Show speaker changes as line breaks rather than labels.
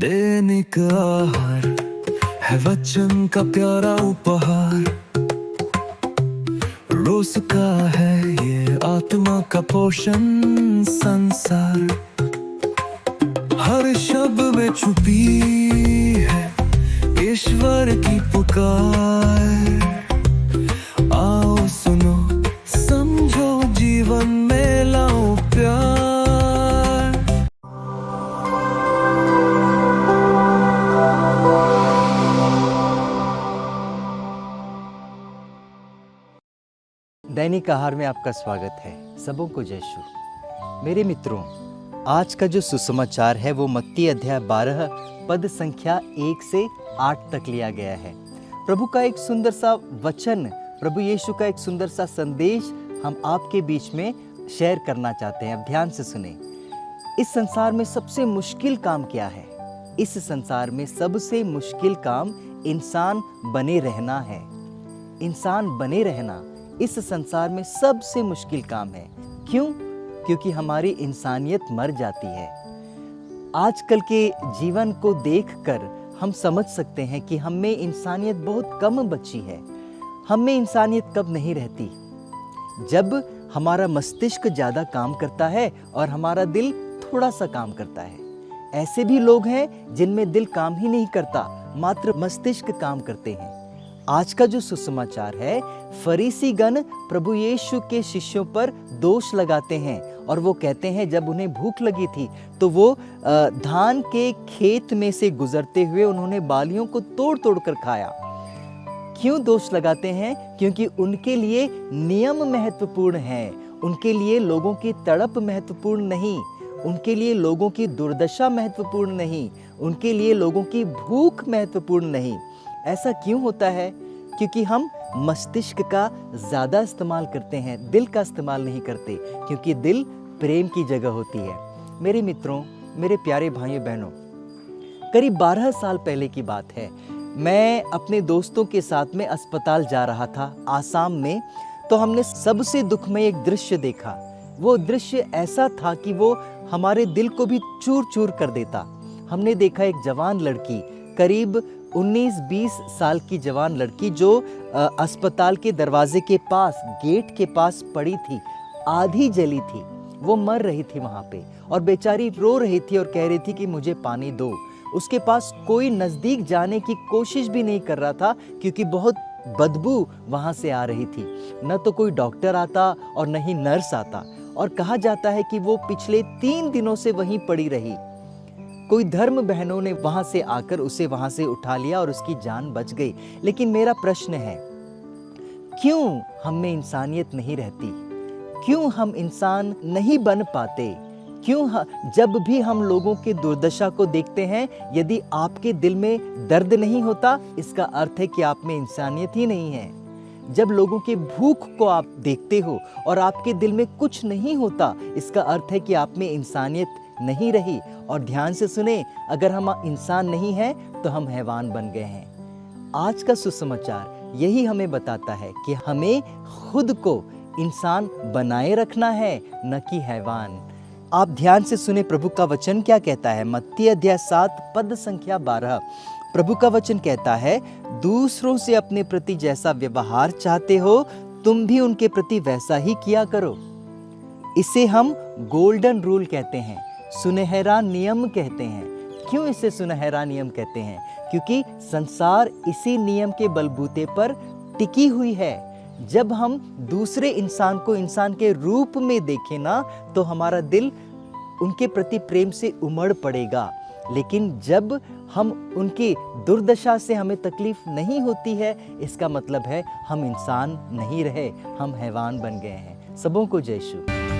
दैनिक आहार है वचन का प्यारा उपहार। रोज का है ये आत्मा का पोषण संसार। हर शब्द में छुपी है ईश्वर की पुकार। आओ सुनो समझो जीवन में लाओ प्यार।
दैनिक आहार में आपका स्वागत है। सबों को जय शु। मेरे मित्रों, आज का जो सुसमाचार है वो मत्ती अध्याय 12 पद संख्या 1 से 8 तक लिया गया है। प्रभु का एक सुंदर सा वचन, प्रभु यीशु का एक सुंदर सा संदेश हम आपके बीच में शेयर करना चाहते हैं। अब ध्यान से सुने। इस संसार में सबसे मुश्किल काम क्या है? इस संसार में सबसे मुश्किल काम इंसान बने रहना है। इंसान बने रहना इस संसार में सबसे मुश्किल काम है। क्यों? क्योंकि हमारी इंसानियत मर जाती है। आजकल के जीवन को देखकर हम समझ सकते हैं कि हम में इंसानियत बहुत कम बची है। हम में इंसानियत कब नहीं रहती? जब हमारा मस्तिष्क ज़्यादा काम करता है और हमारा दिल थोड़ा सा काम करता है। ऐसे भी लोग हैं जिनमें दिल काम ही नहीं करता, मात्र मस्तिष्क काम करते हैं। आज का जो सुसमाचार है, फरीसी गण प्रभु यीशु के शिष्यों पर दोष लगाते हैं और वो कहते हैं जब उन्हें भूख लगी थी तो वो धान के खेत में से गुजरते हुए उन्होंने बालियों को तोड़ तोड़ कर खाया। क्यों दोष लगाते हैं? क्योंकि उनके लिए नियम महत्वपूर्ण है, उनके लिए लोगों की तड़प महत्वपूर्ण नहीं, उनके लिए लोगों की दुर्दशा महत्वपूर्ण नहीं, उनके लिए लोगों की भूख महत्वपूर्ण नहीं। ऐसा क्यों होता है? क्योंकि हम मस्तिष्क का ज़्यादा इस्तेमाल करते हैं, दिल का इस्तेमाल नहीं करते, क्योंकि दिल प्रेम की जगह होती है। मेरे मित्रों, मेरे प्यारे भाइयों बहनों, करीब 12 साल पहले की बात है। मैं अपने दोस्तों के साथ में अस्पताल जा रहा था आसाम में। तो हमने सबसे दुखमय एक दृश्य देखा। वो दृश्य ऐसा था कि वो हमारे दिल को भी चूर चूर कर देता। हमने देखा एक जवान लड़की, करीब 19-20 साल की जवान लड़की, जो अस्पताल के दरवाजे के पास, गेट के पास पड़ी थी, आधी जली थी। वो मर रही थी वहाँ पे और बेचारी रो रही थी और कह रही थी कि मुझे पानी दो। उसके पास कोई नज़दीक जाने की कोशिश भी नहीं कर रहा था क्योंकि बहुत बदबू वहाँ से आ रही थी। न तो कोई डॉक्टर आता और न ही नर्स आता। और कहा जाता है कि वो पिछले 3 दिनों से वहीं पड़ी रही। कोई धर्म बहनों ने वहां से आकर उसे वहां से उठा लिया और उसकी जान बच गई। लेकिन मेरा प्रश्न है, क्यों हम में इंसानियत नहीं रहती? क्यों हम इंसान नहीं बन पाते? क्यों जब भी हम लोगों के दुर्दशा को देखते हैं, यदि आपके दिल में दर्द नहीं होता, इसका अर्थ है कि आप में इंसानियत ही नहीं है। जब लोगों के भूख को आप देखते हो और आपके दिल में कुछ नहीं होता, इसका अर्थ है कि आप में इंसानियत नहीं रही। और ध्यान से सुने, अगर हम इंसान नहीं हैं तो हम हैवान बन गए हैं। आज का सुसमाचार यही हमें बताता है कि हमें खुद को इंसान बनाए रखना है, न कि हैवान। आप ध्यान से सुने, प्रभु का वचन क्या कहता है। मत्ती अध्याय 7 पद संख्या 12। प्रभु का वचन कहता है, दूसरों से अपने प्रति जैसा व्यवहार चाहते हो, तुम भी उनके प्रति वैसा ही किया करो। इसे हम गोल्डन रूल कहते हैं, सुनहरा नियम कहते हैं। क्यों इसे सुनहरा नियम कहते हैं? क्योंकि संसार इसी नियम के बलबूते पर टिकी हुई है। जब हम दूसरे इंसान को इंसान के रूप में देखें ना, तो हमारा दिल उनके प्रति प्रेम से उमड़ पड़ेगा। लेकिन जब हम उनकी दुर्दशा से हमें तकलीफ नहीं होती है, इसका मतलब है हम इंसान नहीं रहे, हम हैवान बन गए हैं। सबों को जय शु।